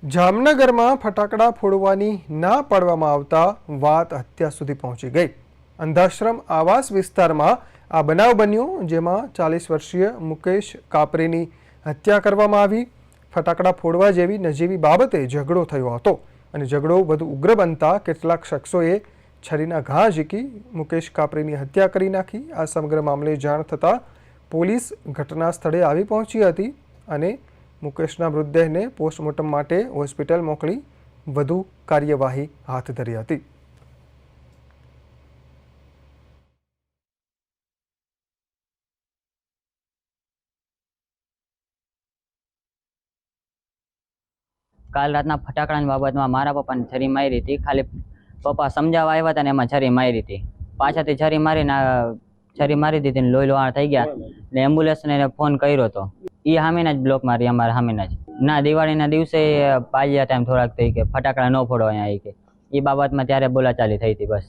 જામનગરમાં ફટાકડા ફોડવાની ના પાડવામાં આવતા વાત હત્યા સુધી પહોંચી ગઈ। અંધાશ્રમ આવાસ વિસ્તારમાં આ બનાવ બન્યો, જેમાં 40 વર્ષીય મુકેશ કાપરેની હત્યા કરવામાં આવી। ફટાકડા ફોડવા જેવી નજીવી બાબતે ઝઘડો થયો હતો અને ઝઘડો વધુ ઉગ્ર બનતા કેટલાક શખ્સોએ છરીના ઘા ઝીકી મુકેશ કાપરેની હત્યા કરી નાખી। આ સમગ્ર મામલે જાણ થતાં પોલીસ ઘટના સ્થળે આવી પહોંચી હતી અને મુકેશના મૃતદેહને પોસ્ટમોર્ટમ માટે હોસ્પિટલ મોકલી વધુ કાર્યવાહી હાથ ધરી હતી। કાલ રાતના ફટાકડાની બાબતમાં મારા પપ્પાને છરી મારી હતી। ખાલી પપ્પા સમજાવવા આવ્યા હતા ને એમાં છરી મારી હતી। પાછળથી છરી મારી દીધી ને લોહી લોહાણ થઈ ગયા ને એમ્બ્યુલન્સને ફોન કર્યો હતો। એ સામેના જ બ્લોક મારી, અમારા સામેના જ ના। દિવાળીના દિવસે પાલ્યા ટાઈમ થોડાક થઈ કે ફટાકડા ન ફોડો અહીંયા, કે એ બાબતમાં ત્યારે બોલાચાલી થઈ હતી બસ।